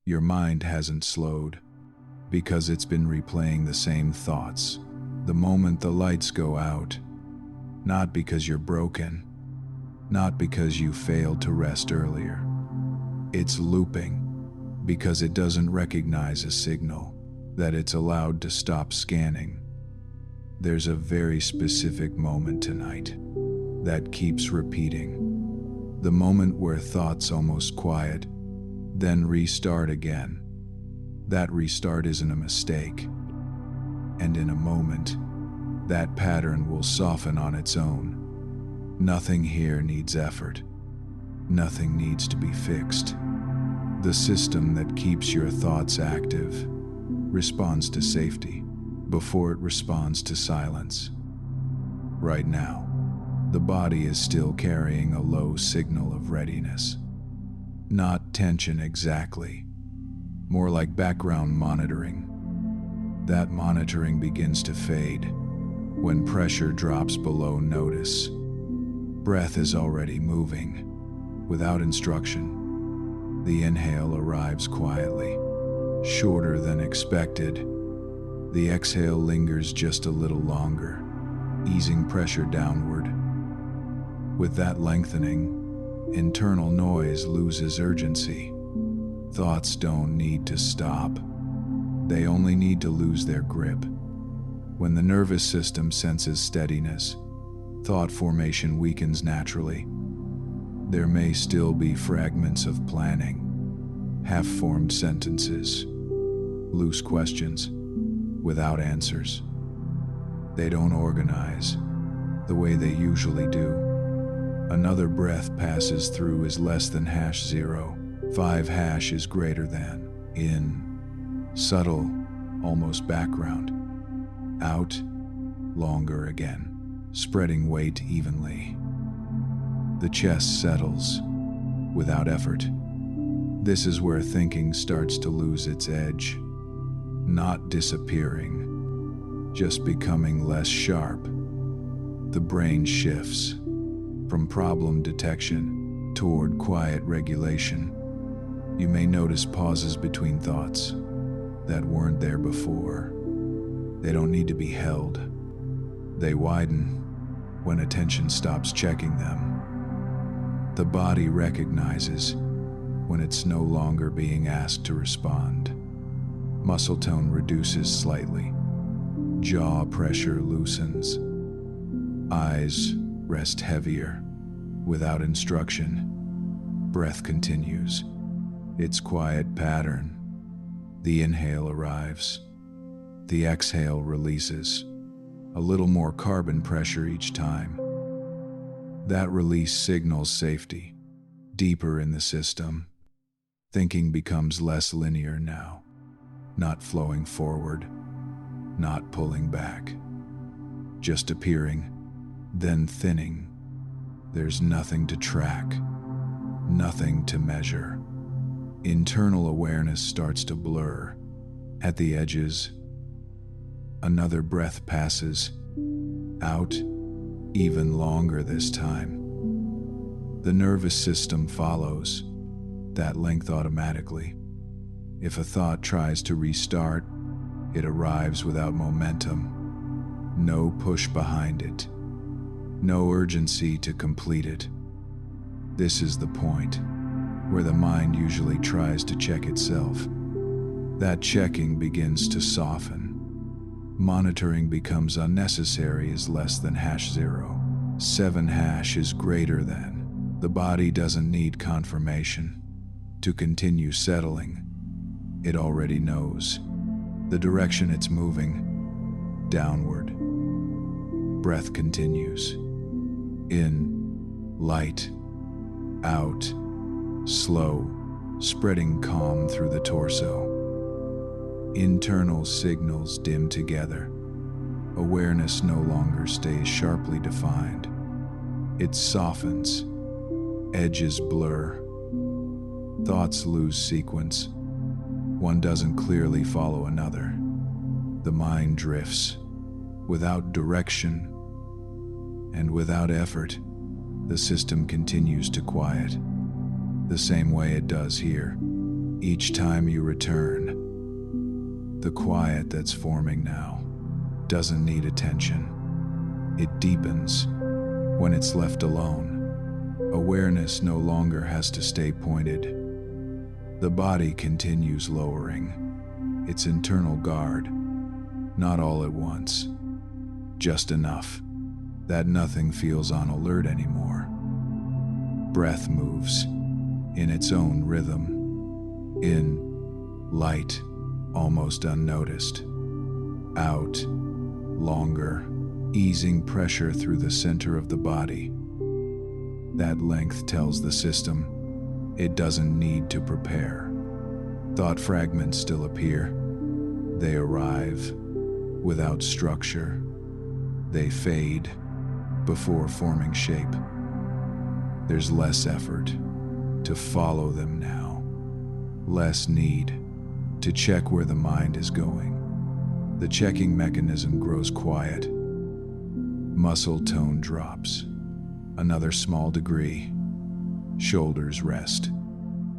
Your mind hasn't slowed because it's been replaying the same thoughts the moment the lights go out. Not because you're broken, not because you failed to rest earlier. It's looping because it doesn't recognize a signal that it's allowed to stop scanning. There's a very specific moment tonight that keeps repeating. The moment where thoughts almost quiet, then restart again. That restart isn't a mistake. And in a moment, that pattern will soften on its own. Nothing here needs effort. Nothing needs to be fixed. The system that keeps your thoughts active responds to safety before it responds to silence. Right now, the body is still carrying a low signal of readiness. Not tension exactly, more like background monitoring. That monitoring begins to fade when pressure drops below notice. Breath is already moving, without instruction. The inhale arrives quietly, shorter than expected. The exhale lingers just a little longer, easing pressure downward. With that lengthening, internal noise loses urgency. Thoughts don't need to stop. They only need to lose their grip. When the nervous system senses steadiness, thought formation weakens naturally. There may still be fragments of planning, half-formed sentences, loose questions, without answers. They don't organize the way they usually do. Another breath passes through is less than #0. 5 is greater than. In. Subtle, almost background. Out. Longer again, spreading weight evenly. The chest settles, without effort. This is where thinking starts to lose its edge. Not disappearing, just becoming less sharp. The brain shifts from problem detection toward quiet regulation. You may notice pauses between thoughts that weren't there before. They don't need to be held. They widen when attention stops checking them. The body recognizes when it's no longer being asked to respond. Muscle tone reduces slightly. Jaw pressure loosens. Eyes rest heavier. Without instruction, breath continues its quiet pattern. The inhale arrives. The exhale releases. A little more carbon pressure each time. That release signals safety. Deeper in the system, thinking becomes less linear now. Not flowing forward, not pulling back. Just appearing, then thinning. There's nothing to track, nothing to measure. Internal awareness starts to blur. At the edges, another breath passes. Out, even longer this time. The nervous system follows that length automatically. If a thought tries to restart, it arrives without momentum. No push behind it. No urgency to complete it. This is the point where the mind usually tries to check itself. That checking begins to soften. Monitoring becomes unnecessary as less than #0. 7 is greater than. The body doesn't need confirmation to continue settling. It already knows the direction it's moving, downward. Breath continues. In, light. Out, slow, spreading calm through the torso. Internal signals dim together. Awareness no longer stays sharply defined. It softens. Edges blur. Thoughts lose sequence. One doesn't clearly follow another. The mind drifts, without direction and without effort. The system continues to quiet, the same way it does here, Each time you return, the quiet that's forming now doesn't need attention. It deepens when it's left alone. Awareness no longer has to stay pointed. The body continues lowering its internal guard, not all at once, just enough that nothing feels on alert anymore. Breath moves in its own rhythm. In, light, almost unnoticed. Out, longer, easing pressure through the center of the body. That length tells the system it doesn't need to prepare. Thought fragments still appear. They arrive without structure. They fade before forming shape. There's less effort to follow them now. Less need to check where the mind is going. The checking mechanism grows quiet. Muscle tone drops. Another small degree. Shoulders rest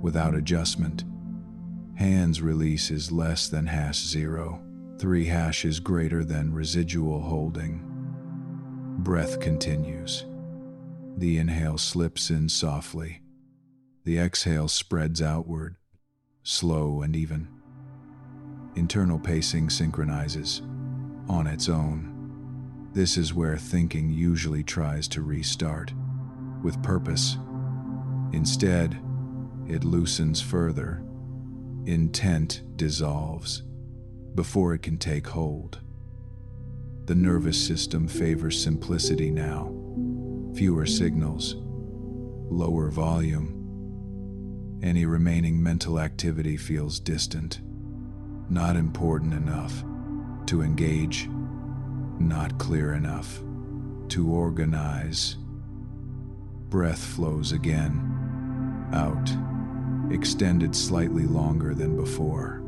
without adjustment. Hands release is less than #0. 3 is greater than residual holding. Breath continues. The inhale slips in softly. The exhale spreads outward, slow and even. Internal pacing synchronizes on its own. This is where thinking usually tries to restart, with purpose. Instead, it loosens further. Intent dissolves before it can take hold. The nervous system favors simplicity now. Fewer signals, lower volume. Any remaining mental activity feels distant, not important enough to engage, not clear enough to organize. Breath flows again, out, extended slightly longer than before.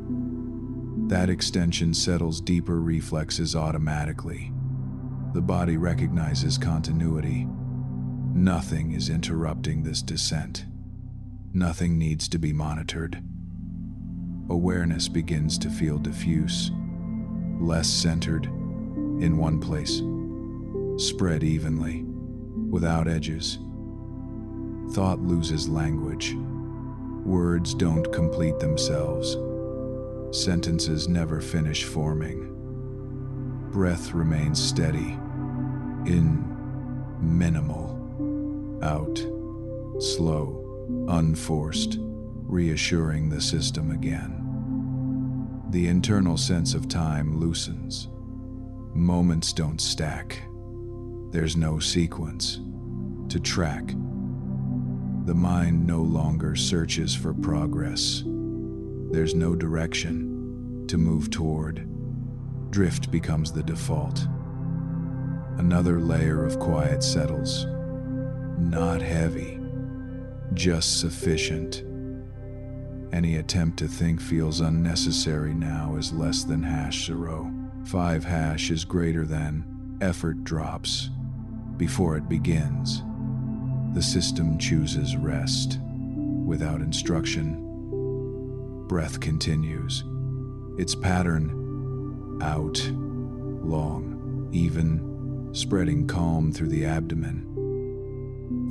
That extension settles deeper reflexes automatically. The body recognizes continuity. Nothing is interrupting this descent. Nothing needs to be monitored. Awareness begins to feel diffuse, less centered in one place, spread evenly, without edges. Thought loses language. Words don't complete themselves. Sentences never finish forming. Breath remains steady, in, minimal, out, slow, unforced, reassuring the system again. The internal sense of time loosens. Moments don't stack. There's no sequence to track. The mind no longer searches for progress. There's no direction to move toward. Drift becomes the default. Another layer of quiet settles. Not heavy, just sufficient. Any attempt to think feels unnecessary now as less than #0. 5 is greater than. Effort drops before it begins. The system chooses rest without instruction. Breath continues. Its pattern, out, long, even, spreading calm through the abdomen.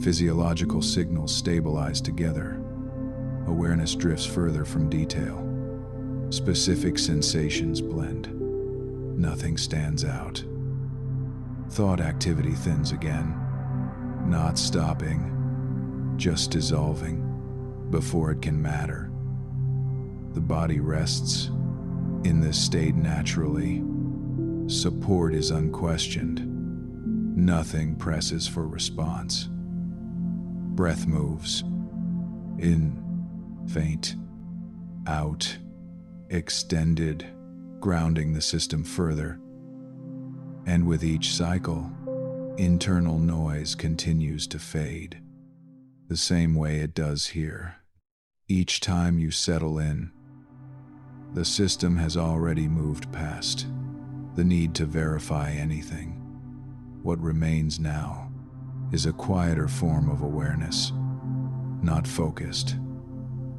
Physiological signals stabilize together. Awareness drifts further from detail. Specific sensations blend. Nothing stands out. Thought activity thins again, not stopping, just dissolving before it can matter. The body rests in this state naturally. Support is unquestioned. Nothing presses for response. Breath moves. In, faint, out, extended, grounding the system further. And with each cycle, internal noise continues to fade, the same way it does here. Each time you settle in, the system has already moved past the need to verify anything. What remains now is a quieter form of awareness, not focused,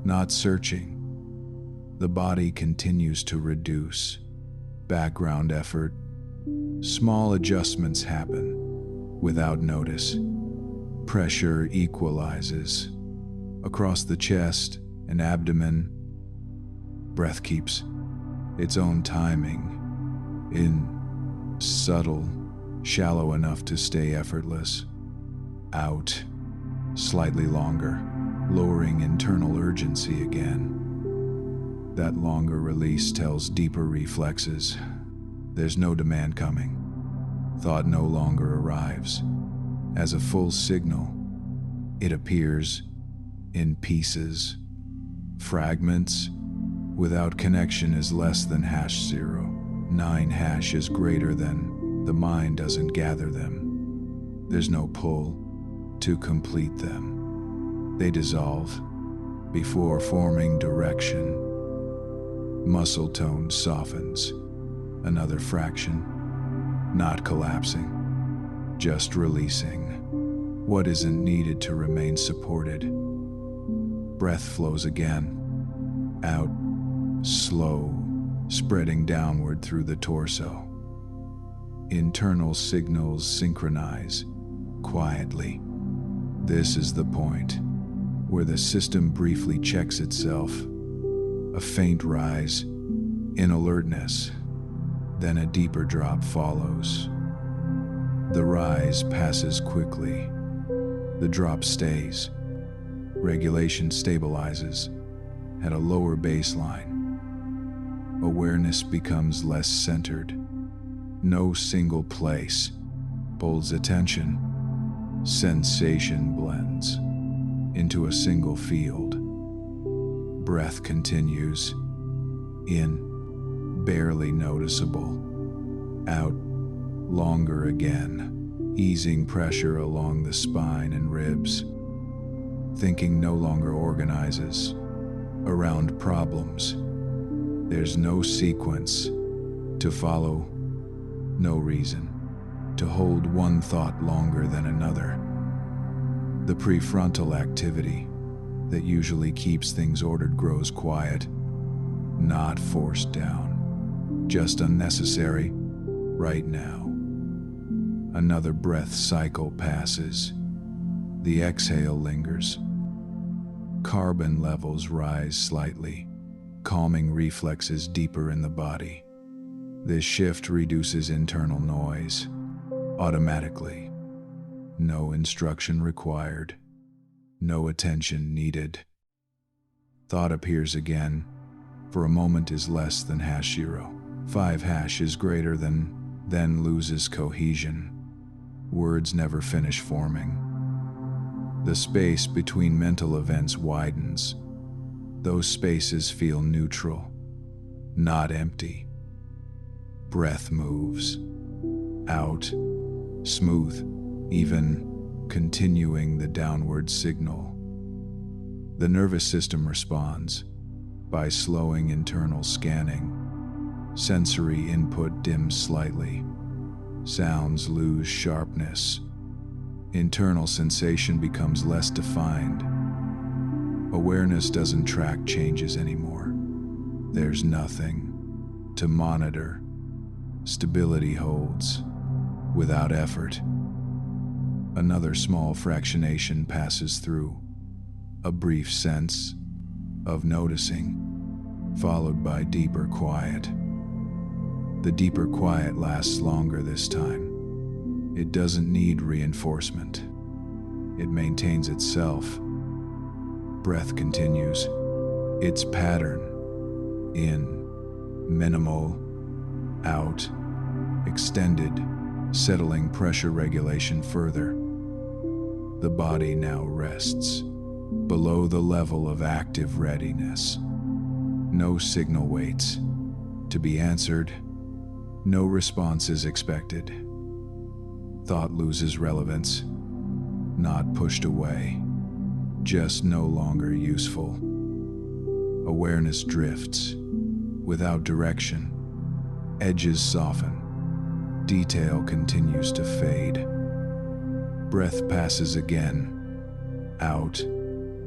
not searching, The body continues to reduce. Background effort. Small adjustments happen without notice. Pressure equalizes across the chest and abdomen. Breath keeps its own timing. In, subtle, shallow enough to stay effortless. Out, slightly longer, lowering internal urgency again. That longer release tells deeper reflexes. There's no demand coming. Thought no longer arrives. As a full signal, it appears in pieces. Fragments without connection is less than #0. 9 # is greater than. The mind doesn't gather them. There's no pull to complete them. They dissolve before forming direction. Muscle tone softens. Another fraction. Not collapsing, just releasing what isn't needed to remain supported. Breath flows again. Out, slow, spreading downward through the torso. Internal signals synchronize quietly. This is the point where the system briefly checks itself. A faint rise in alertness, then a deeper drop follows. The rise passes quickly. The drop stays. Regulation stabilizes at a lower baseline. Awareness becomes less centered. No single place pulls attention. Sensation blends into a single field. Breath continues. In, barely noticeable. Out, longer again, easing pressure along the spine and ribs. Thinking no longer organizes around problems. There's no sequence to follow, no reason to hold one thought longer than another. The prefrontal activity that usually keeps things ordered grows quiet, not forced down, just unnecessary right now. Another breath cycle passes. The exhale lingers. Carbon levels rise slightly, calming reflexes deeper in the body. This shift reduces internal noise automatically. No instruction required. No attention needed. Thought appears again. For a moment is less than #0. 5 # is greater than, then loses cohesion. Words never finish forming. The space between mental events widens. Those spaces feel neutral, not empty. Breath moves. Out, smooth, even, continuing the downward signal. The nervous system responds by slowing internal scanning. Sensory input dims slightly. Sounds lose sharpness. Internal sensation becomes less defined. Awareness doesn't track changes anymore. There's nothing to monitor. Stability holds without effort. Another small fractionation passes through. A brief sense of noticing, followed by deeper quiet. The deeper quiet lasts longer this time. It doesn't need reinforcement. It maintains itself. Breath continues. Its pattern. In, minimal. Out, extended, settling pressure regulation further. The body now rests below the level of active readiness. No signal waits to be answered. No response is expected. Thought loses relevance, not pushed away, just no longer useful. Awareness drifts without direction. Edges soften. Detail continues to fade. Breath passes again. Out,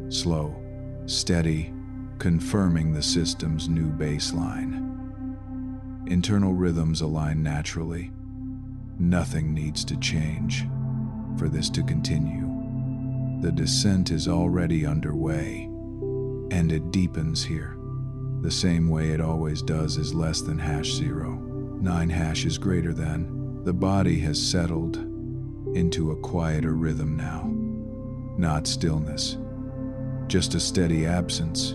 slow, steady, confirming the system's new baseline. Internal rhythms align naturally. Nothing needs to change for this to continue. The descent is already underway, and it deepens here. The same way it always does is less than #0. 9 hash is greater than. The body has settled into a quieter rhythm now. Not stillness, just a steady absence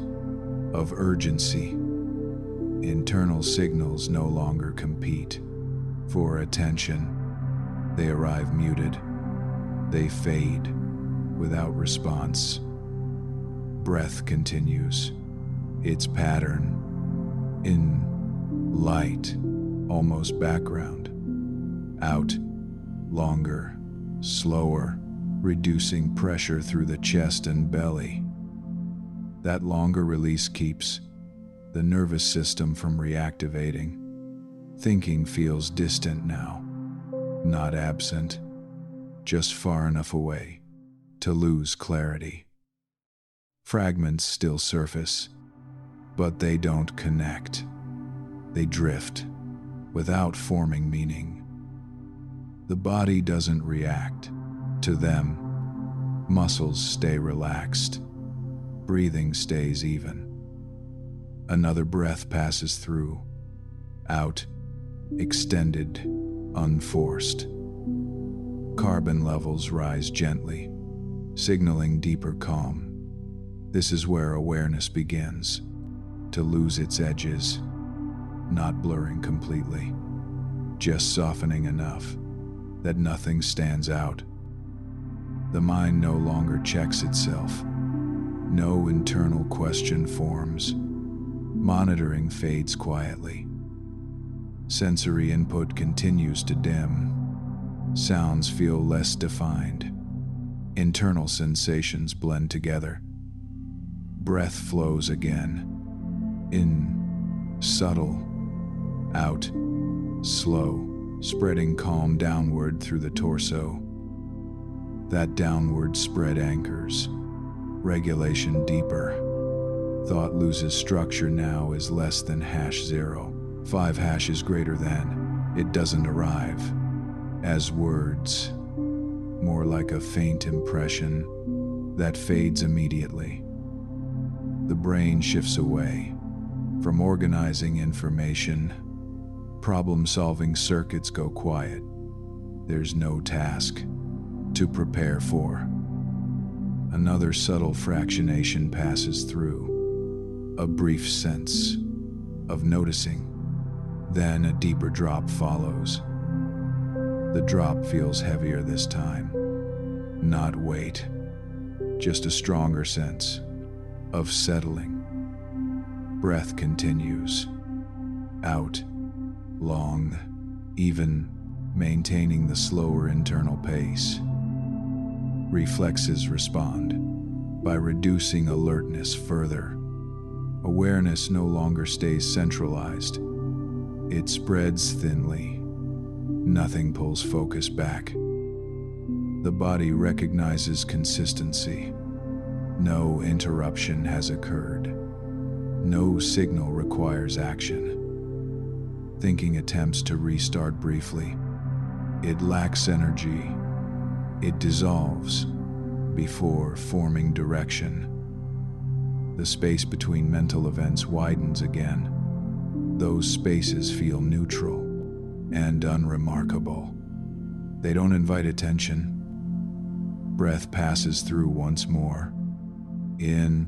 of urgency. Internal signals no longer compete for attention. They arrive muted. They fade without response. Breath continues its pattern in light, almost background. Out, longer, slower, reducing pressure through the chest and belly. That longer release keeps the nervous system from reactivating. Thinking feels distant now, not absent, just far enough away to lose clarity. Fragments still surface, but they don't connect. They drift without forming meaning. The body doesn't react to them. Muscles stay relaxed. Breathing stays even. Another breath passes through, out, extended, unforced. Carbon levels rise gently, signaling deeper calm. This is where awareness begins to lose its edges, not blurring completely, just softening enough that nothing stands out. The mind no longer checks itself. No internal question forms. Monitoring fades quietly. Sensory input continues to dim. Sounds feel less defined. Internal sensations blend together. Breath flows again. In, subtle. Out, slow, spreading calm downward through the torso. That downward spread anchors. Regulation deeper. Thought loses structure now is less than #0. 5 hash is greater than. It doesn't arrive as words, more like a faint impression that fades immediately. The brain shifts away from organizing information. Problem-solving circuits go quiet. There's no task to prepare for. Another subtle fractionation passes through, a brief sense of noticing. Then a deeper drop follows. The drop feels heavier this time. Not weight, just a stronger sense of settling. Breath continues. Out, long, even, maintaining the slower internal pace. Reflexes respond by reducing alertness further. Awareness no longer stays centralized. It spreads thinly. Nothing pulls focus back. The body recognizes consistency. No interruption has occurred. No signal requires action. Thinking attempts to restart briefly. It lacks energy. It dissolves before forming direction. The space between mental events widens again. Those spaces feel neutral and unremarkable. They don't invite attention. Breath passes through once more. In,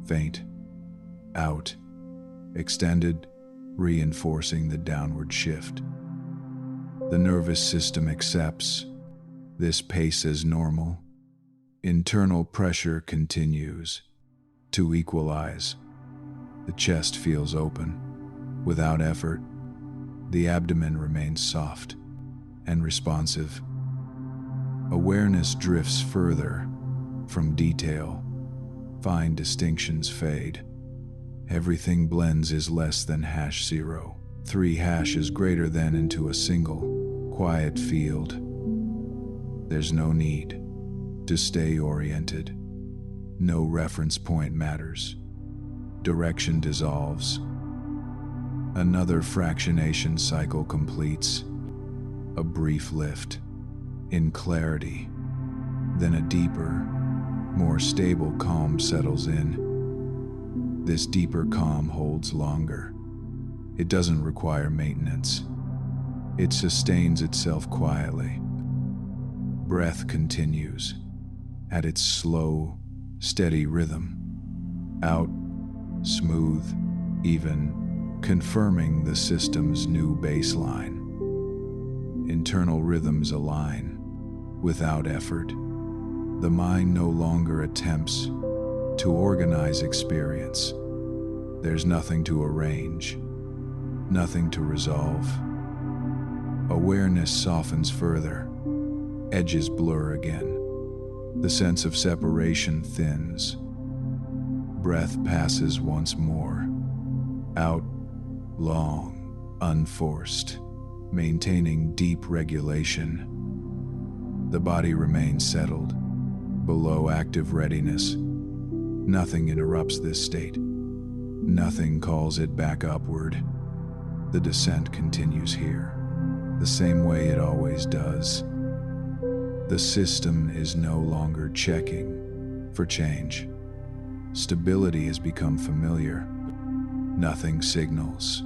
faint. Out, extended, reinforcing the downward shift. The nervous system accepts this pace as normal. Internal pressure continues to equalize. The chest feels open. Without effort, the abdomen remains soft and responsive. Awareness drifts further from detail. Fine distinctions fade. Everything blends is less than #0. 3 hash is greater than into a single, quiet field. There's no need to stay oriented. No reference point matters. Direction dissolves. Another fractionation cycle completes. A brief lift in clarity. Then a deeper, more stable calm settles in. This deeper calm holds longer. It doesn't require maintenance. It sustains itself quietly. Breath continues at its slow, steady rhythm. Out, smooth, even, confirming the system's new baseline. Internal rhythms align without effort. The mind no longer attempts to organize experience. There's nothing to arrange, nothing to resolve. Awareness softens further. Edges blur again. The sense of separation thins. Breath passes once more. Out, long, unforced, maintaining deep regulation. The body remains settled, below active readiness. Nothing interrupts this state. Nothing calls it back upward. The descent continues here, the same way it always does. The system is no longer checking for change. Stability has become familiar. Nothing signals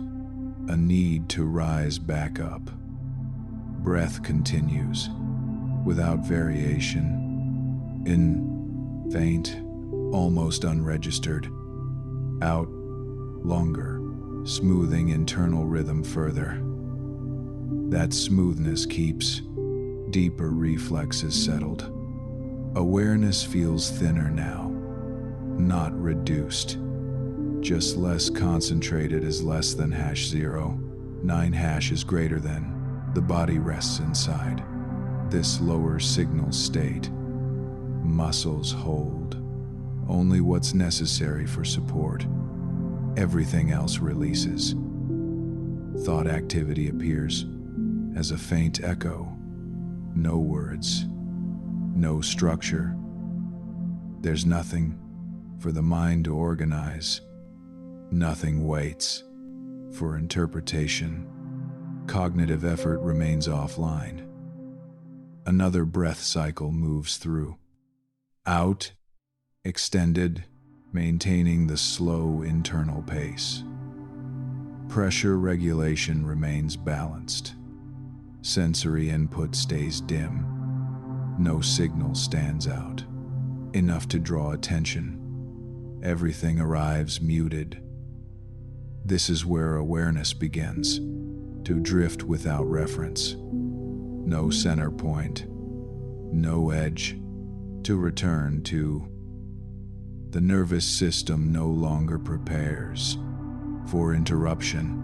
a need to rise back up. Breath continues without variation. In, faint, almost unregistered. Out, longer, smoothing internal rhythm further. That smoothness keeps deeper reflexes settled. Awareness feels thinner now, not reduced, just less concentrated as less than #0. 9# is greater than. The body rests inside this lower signal state. Muscles hold only what's necessary for support. Everything else releases. Thought activity appears as a faint echo. No words, no structure. There's nothing for the mind to organize. Nothing waits for interpretation. Cognitive effort remains offline. Another breath cycle moves through. Out, extended, maintaining the slow internal pace. Pressure regulation remains balanced. Sensory input stays dim. No signal stands out enough to draw attention. Everything arrives muted. This is where awareness begins to drift without reference. No center point, no edge to return to. The nervous system no longer prepares for interruption.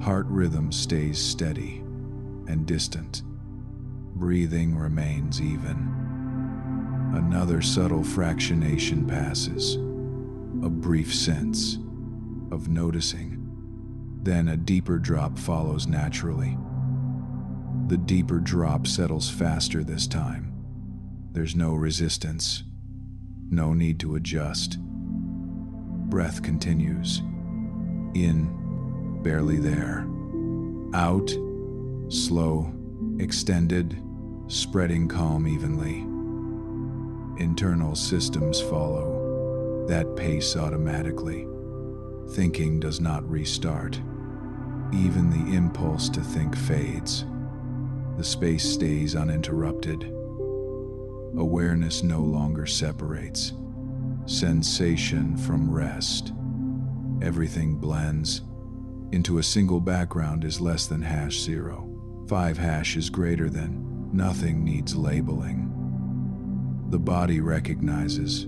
Heart rhythm stays steady and distant. Breathing remains even. Another subtle fractionation passes. A brief sense of noticing. Then a deeper drop follows naturally. The deeper drop settles faster this time. There's no resistance. No need to adjust. Breath continues. In, barely there. Out, slow, extended, spreading calm evenly. Internal systems follow that pace automatically. Thinking does not restart. Even the impulse to think fades. The space stays uninterrupted. Awareness no longer separates sensation from rest. Everything blends into a single background is less than #0. 5# is greater than. Nothing needs labeling. The body recognizes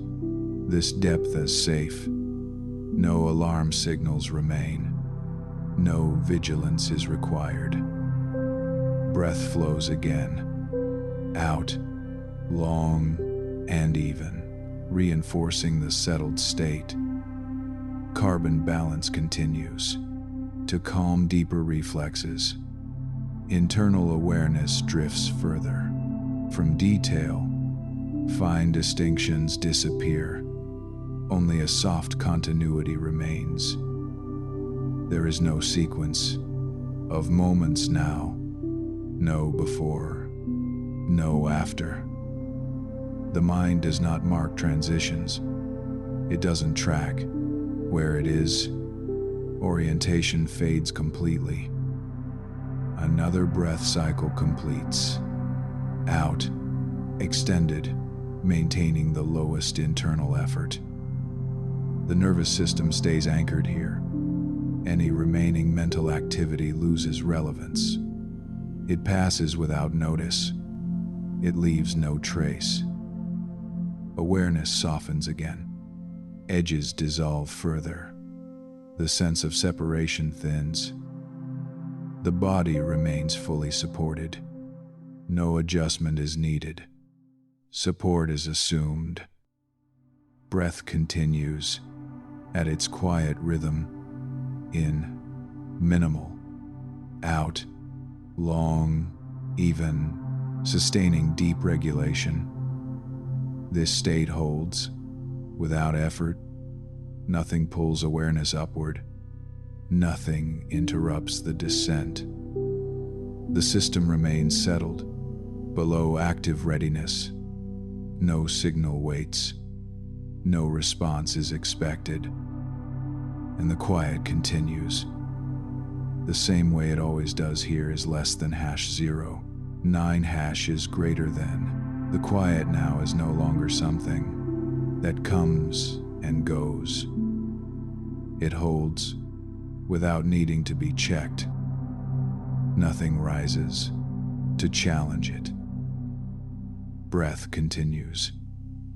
this depth as safe. No alarm signals remain. No vigilance is required. Breath flows again. Out, long and even, reinforcing the settled state. Carbon balance continues to calm deeper reflexes. Internal awareness drifts further. From detail, fine distinctions disappear. Only a soft continuity remains. There is no sequence of moments now, no before, no after. The mind does not mark transitions. It doesn't track where it is. Orientation fades completely. Another breath cycle completes. Out, extended, maintaining the lowest internal effort. The nervous system stays anchored here. Any remaining mental activity loses relevance. It passes without notice. It leaves no trace. Awareness softens again. Edges dissolve further. The sense of separation thins. The body remains fully supported. No adjustment is needed. Support is assumed. Breath continues at its quiet rhythm. In, minimal. Out, long, even, sustaining deep regulation. This state holds without effort. Nothing pulls awareness upward. Nothing interrupts the descent. The system remains settled, below active readiness. No signal waits. No response is expected. And the quiet continues. The same way it always does here is less than #0. 9 hash is greater than. The quiet now is no longer something that comes and goes. It holds without needing to be checked. Nothing rises to challenge it. Breath continues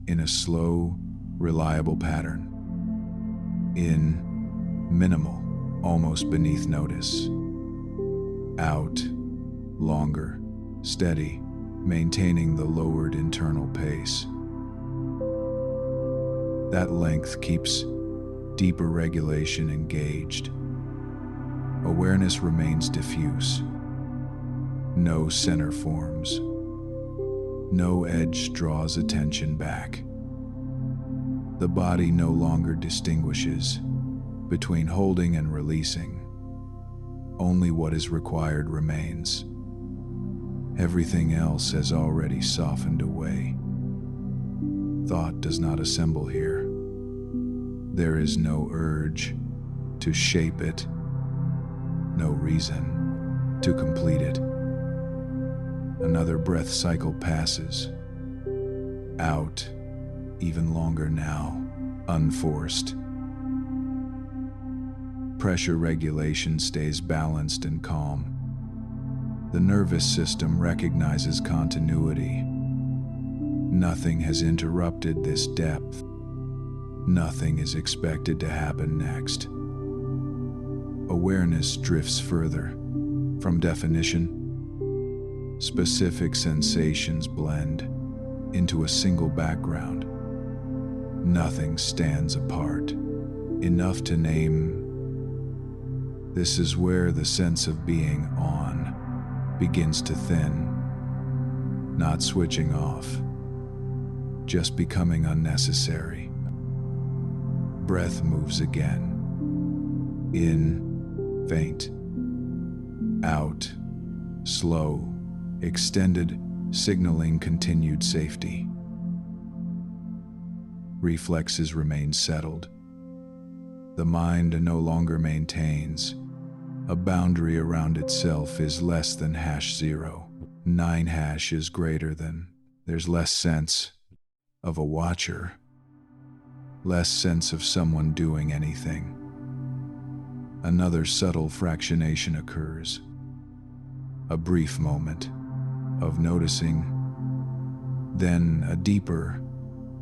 in a slow, reliable pattern. In, minimal, almost beneath notice. Out, longer, steady, maintaining the lowered internal pace. That length keeps deeper regulation engaged. Awareness remains diffuse. No center forms. No edge draws attention back. The body no longer distinguishes between holding and releasing. Only what is required remains. Everything else has already softened away. Thought does not assemble here. There is no urge to shape it, no reason to complete it. Another breath cycle passes. Out, even longer now, unforced. Pressure regulation stays balanced and calm. The nervous system recognizes continuity. Nothing has interrupted this depth. Nothing is expected to happen next. Awareness drifts further from definition. Specific sensations blend into a single background. Nothing stands apart, enough to name. This is where the sense of being on begins to thin, not switching off, just becoming unnecessary. Breath moves again. In, faint. Out, slow, extended, signaling continued safety. Reflexes remain settled. The mind no longer maintains a boundary around itself is less than #0. 9 hash is greater than. There's less sense of a watcher, less sense of someone doing anything. Another subtle fractionation occurs. A brief moment of noticing, then a deeper,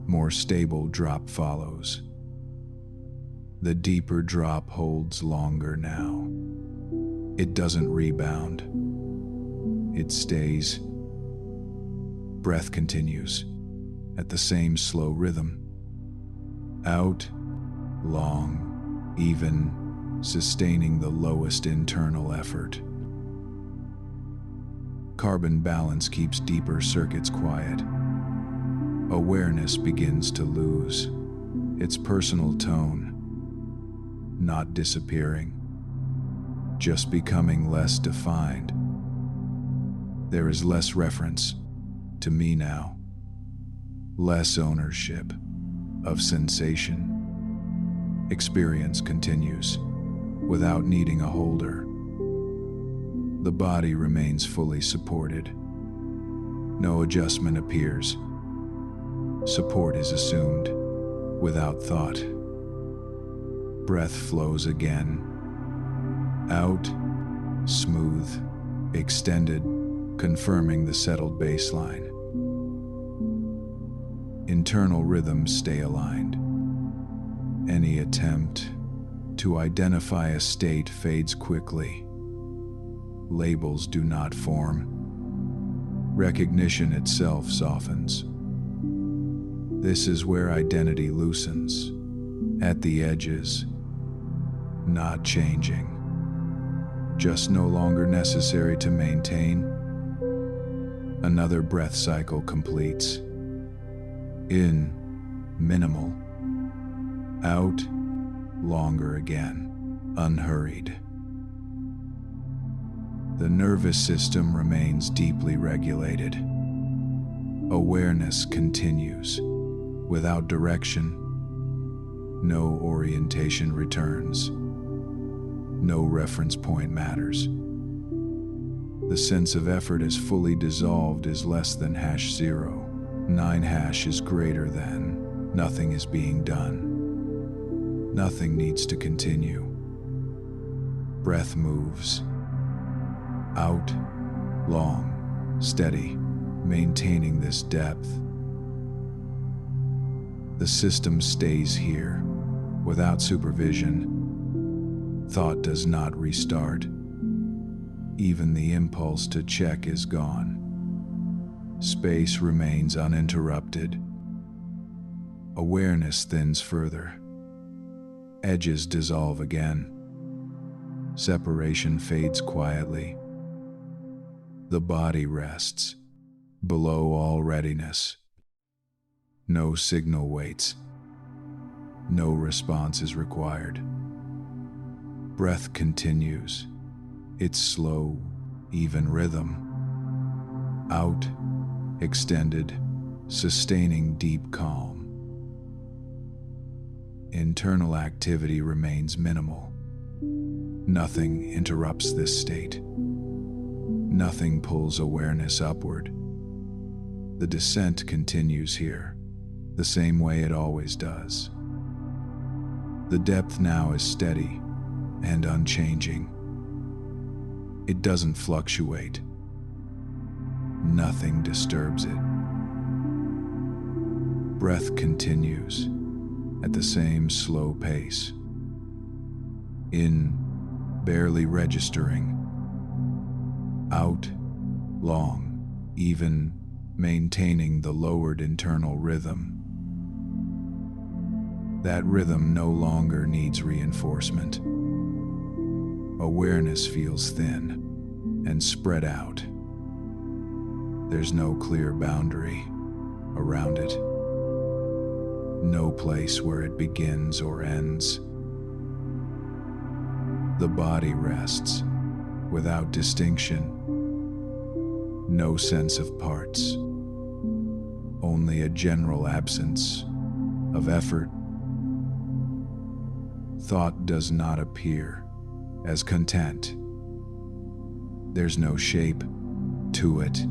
more stable drop follows. The deeper drop holds longer now. It doesn't rebound. It stays. Breath continues at the same slow rhythm. Out, long, even, sustaining the lowest internal effort. Carbon balance keeps deeper circuits quiet. Awareness begins to lose its personal tone, not disappearing, just becoming less defined. There is less reference to me now, less ownership of sensation. Experience continues without needing a holder. The body remains fully supported. No adjustment appears. Support is assumed without thought. Breath flows again. Out, smooth, extended, confirming the settled baseline. Internal rhythms stay aligned. Any attempt to identify a state fades quickly. Labels do not form. Recognition itself softens. This is where identity loosens, at the edges, not changing, just no longer necessary to maintain. Another breath cycle completes. In, minimal. Out, longer again, unhurried. The nervous system remains deeply regulated. Awareness continues, without direction. No orientation returns. No reference point matters. The sense of effort is fully dissolved is less than #0. 9 is greater than. Nothing is being done. Nothing needs to continue. Breath moves. Out, long, steady, maintaining this depth. The system stays here, without supervision. Thought does not restart. Even the impulse to check is gone. Space remains uninterrupted. Awareness thins further. Edges dissolve again. Separation fades quietly. The body rests, below all readiness. No signal waits. No response is required. Breath continues, its slow, even rhythm. Out, extended, sustaining deep calm. Internal activity remains minimal. Nothing interrupts this state. Nothing pulls awareness upward. The descent continues here, the same way it always does. The depth now is steady and unchanging. It doesn't fluctuate. Nothing disturbs it. Breath continues at the same slow pace. In, barely registering. Out, long, even, maintaining the lowered internal rhythm. That rhythm no longer needs reinforcement. Awareness feels thin and spread out. There's no clear boundary around it. No place where it begins or ends. The body rests without distinction. No sense of parts. Only a general absence of effort. Thought does not appear as content. There's no shape to it.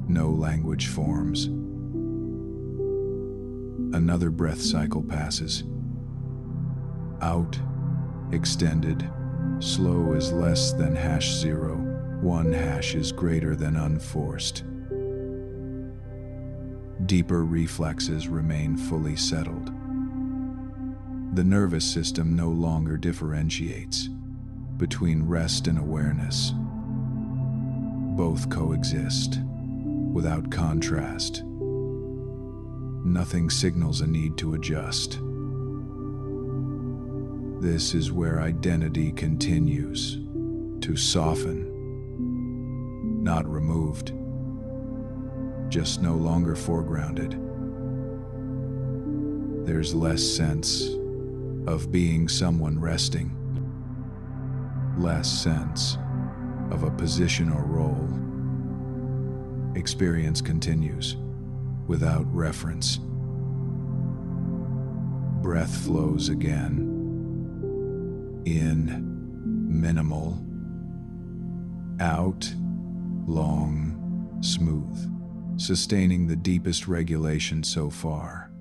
No language forms. Another breath cycle passes. Out, extended, slow is less than #0. 1 is greater than unforced. Deeper reflexes remain fully settled. The nervous system no longer differentiates between rest and awareness. Both coexist without contrast. Nothing signals a need to adjust. This is where identity continues to soften, not removed, just no longer foregrounded. There's less sense of being someone resting, less sense of a position or role. Experience continues without reference. Breath flows again. In, minimal. Out, long, smooth, sustaining the deepest regulation so far.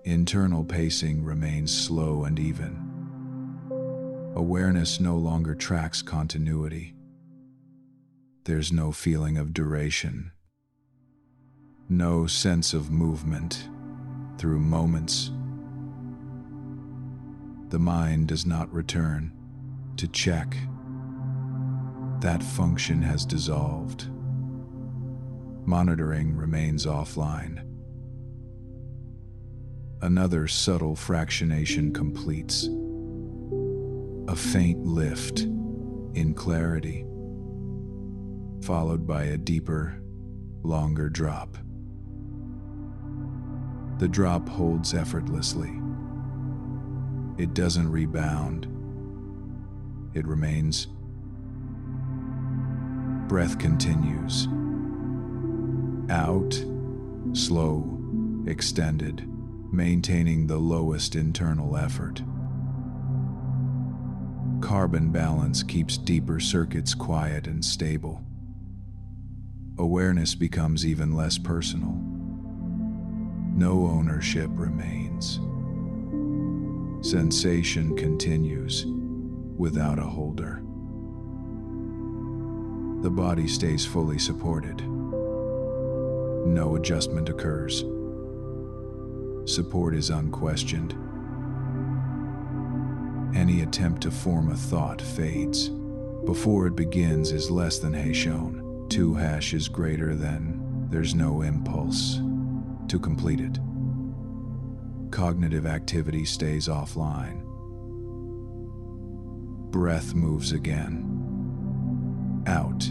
Internal pacing remains slow and even. Awareness no longer tracks continuity. There's no feeling of duration, no sense of movement through moments. The mind does not return to check. That function has dissolved. Monitoring remains offline. Another subtle fractionation completes. A faint lift in clarity, followed by a deeper, longer drop. The drop holds effortlessly. It doesn't rebound. It remains. Breath continues. Out, slow, extended, maintaining the lowest internal effort. Carbon balance keeps deeper circuits quiet and stable. Awareness becomes even less personal. No ownership remains. Sensation continues without a holder. The body stays fully supported. No adjustment occurs. Support is unquestioned. Any attempt to form a thought fades. Before it begins is less than hey shown. 2 hash is greater than. There's no impulse to complete it. Cognitive activity stays offline. Breath moves again. Out,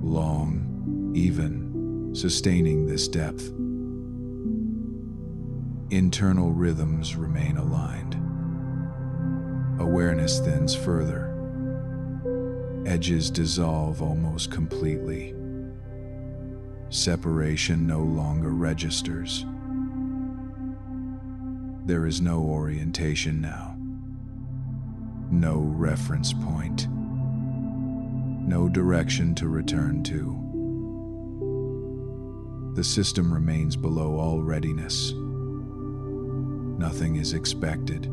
long, even, sustaining this depth. Internal rhythms remain aligned. Awareness thins further. Edges dissolve almost completely. Separation no longer registers. There is no orientation now. No reference point. No direction to return to. The system remains below all readiness. Nothing is expected.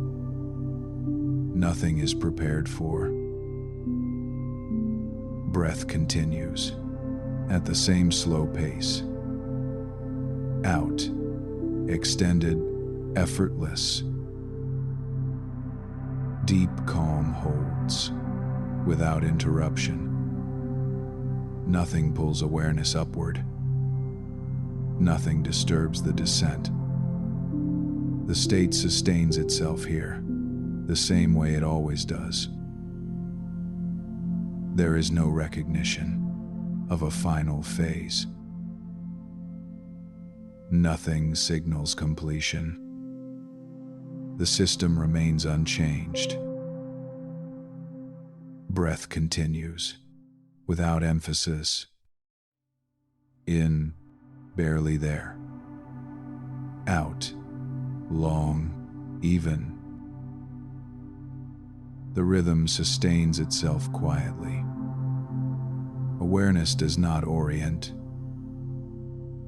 Nothing is prepared for. Breath continues at the same slow pace. Out, extended, effortless. Deep calm holds without interruption. Nothing pulls awareness upward. Nothing disturbs the descent. The state sustains itself here, the same way it always does. There is no recognition of a final phase. Nothing signals completion. The system remains unchanged. Breath continues, without emphasis. In, barely there. Out, long, even. The rhythm sustains itself quietly. Awareness does not orient.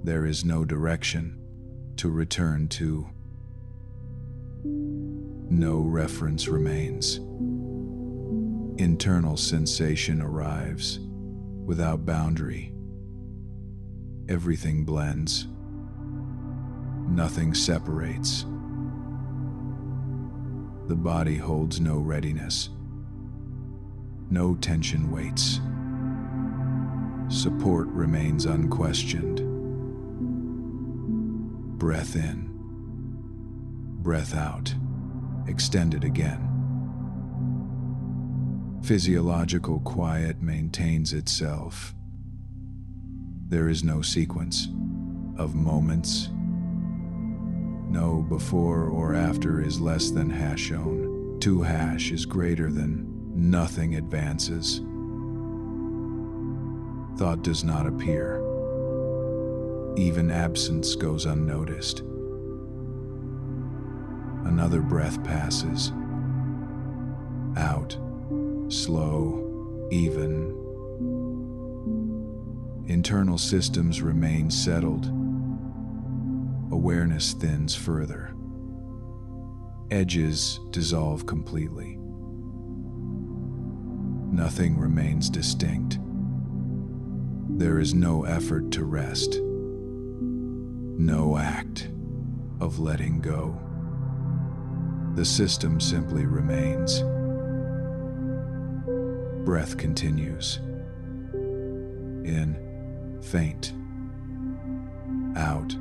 There is no direction to return to. No reference remains. Internal sensation arrives without boundary. Everything blends. Nothing separates. The body holds no readiness. No tension waits. Support remains unquestioned. Breath in. Breath out. Extended again. Physiological quiet maintains itself. There is no sequence of moments, No before or after is less than hash shown. 2 hash is greater than nothing advances. Thought does not appear. Even absence goes unnoticed. Another breath passes. Out, slow, even. Internal systems remain settled. Awareness thins further. Edges dissolve completely. Nothing remains distinct. There is no effort to rest. No act of letting go. The system simply remains. Breath continues. In, faint. Out,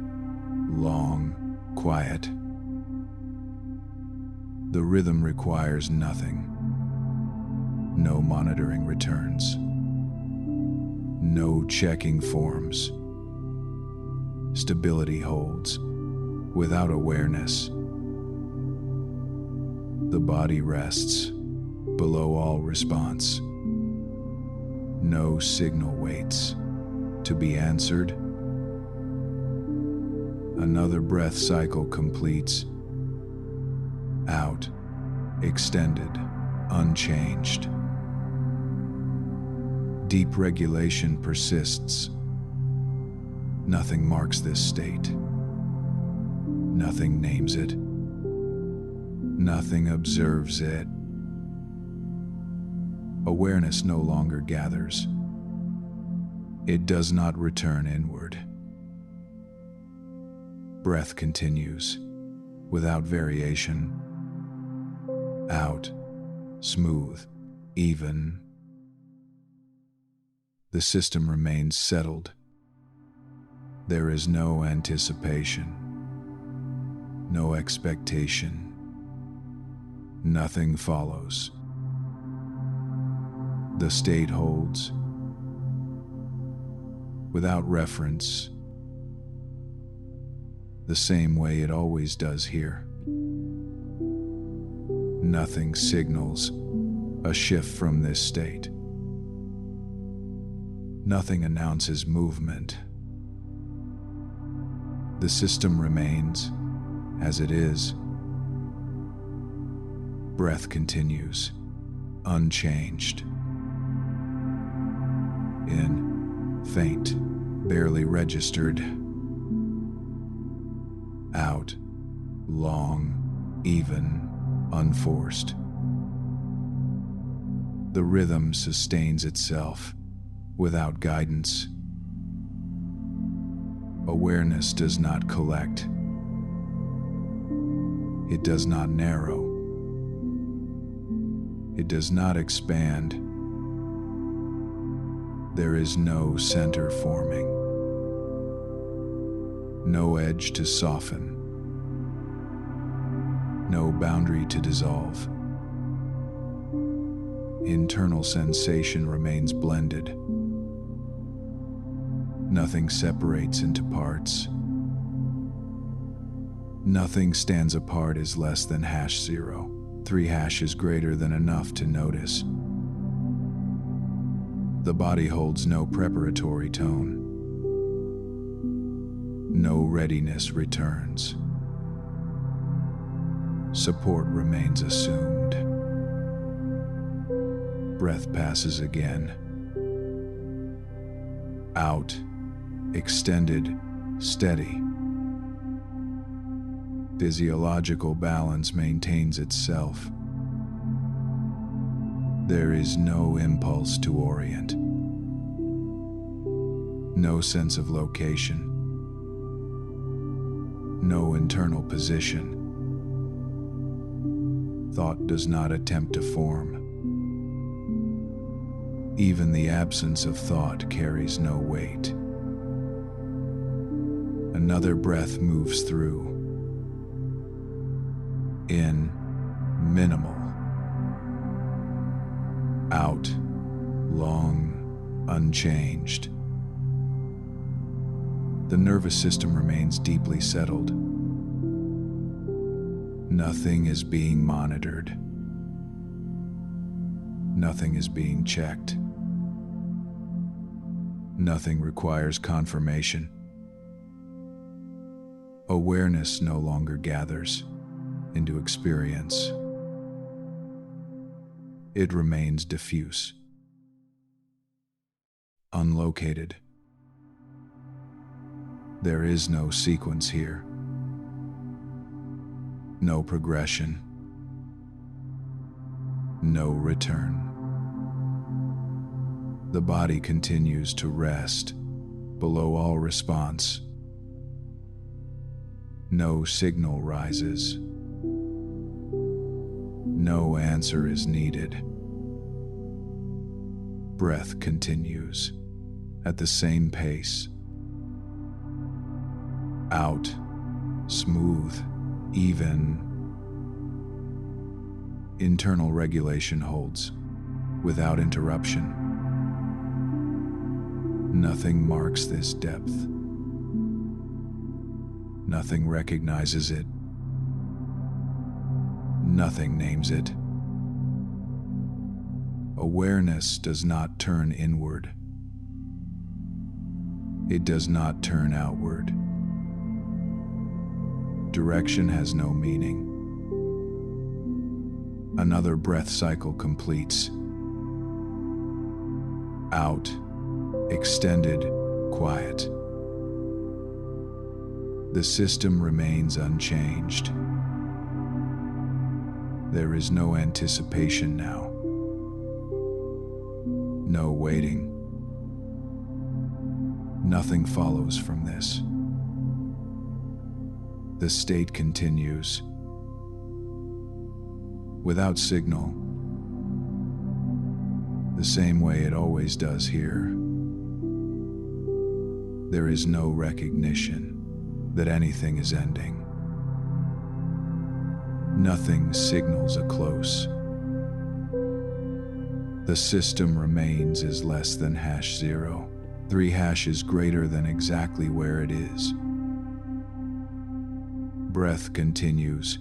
long, quiet. The rhythm requires nothing. No monitoring returns. No checking forms. Stability holds, without awareness. The body rests, below all response. No signal waits to be answered. Another breath cycle completes. Out, extended, unchanged. Deep regulation persists. Nothing marks this state. Nothing names it. Nothing observes it. Awareness no longer gathers. It does not return inward. Breath continues, without variation. Out, smooth, even. The system remains settled. There is no anticipation, no expectation. Nothing follows. The state holds, without reference, the same way it always does here. Nothing signals a shift from this state. Nothing announces movement. The system remains as it is. Breath continues, unchanged. In, faint, barely registered. Out, long, even, unforced. The rhythm sustains itself, without guidance. Awareness does not collect. It does not narrow. It does not expand. There is no center forming. No edge to soften. No boundary to dissolve. Internal sensation remains blended. Nothing separates into parts. Nothing stands apart as less than hash 0. 3 hash is greater than enough to notice. The body holds no preparatory tone. No readiness returns. Support remains assumed. Breath passes again. Out, extended, steady. Physiological balance maintains itself. There is no impulse to orient. No sense of location. No internal position. Thought does not attempt to form. Even the absence of thought carries no weight. Another breath moves through. In, minimal. Out, long, unchanged. The nervous system remains deeply settled. Nothing is being monitored. Nothing is being checked. Nothing requires confirmation. Awareness no longer gathers into experience. It remains diffuse, unlocated. There is no sequence here, no progression, no return. The body continues to rest below all response. No signal rises. No answer is needed. Breath continues at the same pace. Out, smooth, even. Internal regulation holds without interruption. Nothing marks this depth. Nothing recognizes it. Nothing names it. Awareness does not turn inward. It does not turn outward. Direction has no meaning. Another breath cycle completes. Out, extended, quiet. The system remains unchanged. There is no anticipation now. No waiting. Nothing follows from this. The state continues. Without signal. The same way it always does here. There is no recognition that anything is ending. Nothing signals a close. The system remains as less than #0. 3 hashes greater than exactly where it is. Breath continues.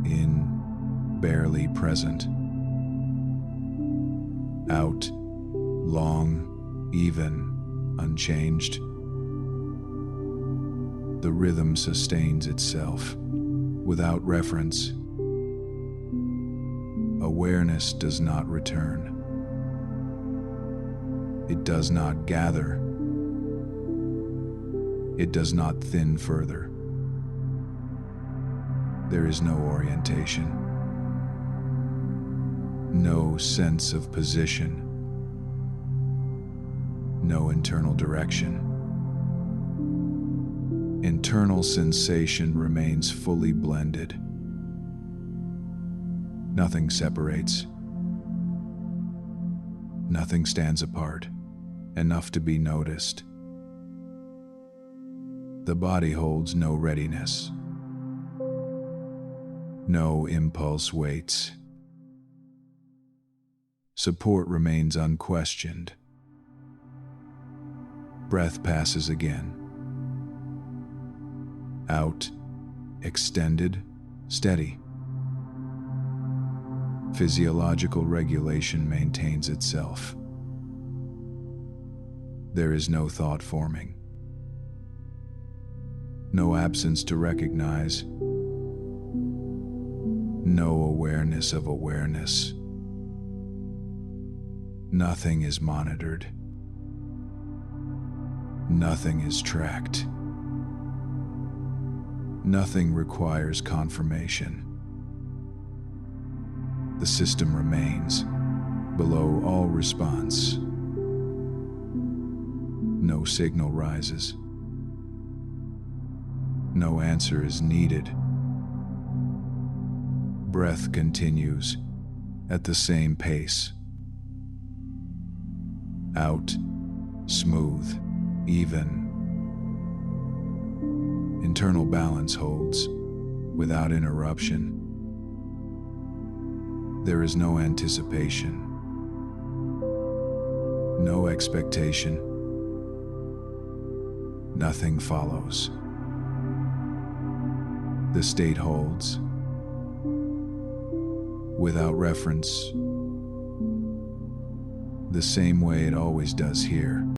In, barely present. Out, long, even, unchanged. The rhythm sustains itself, without reference. Awareness does not return. It does not gather. It does not thin further. There is no orientation. No sense of position. No internal direction. Internal sensation remains fully blended. Nothing separates. Nothing stands apart, enough to be noticed. The body holds no readiness. No impulse waits. Support remains unquestioned. Breath passes again. Out, extended, steady. Physiological regulation maintains itself. There is no thought forming. No absence to recognize. No awareness of awareness. Nothing is monitored. Nothing is tracked. Nothing requires confirmation. The system remains below all response. No signal rises. No answer is needed. Breath continues at the same pace. Out, smooth, even. Internal balance holds without interruption. There is no anticipation, no expectation. Nothing follows. The state holds, without reference, the same way it always does here.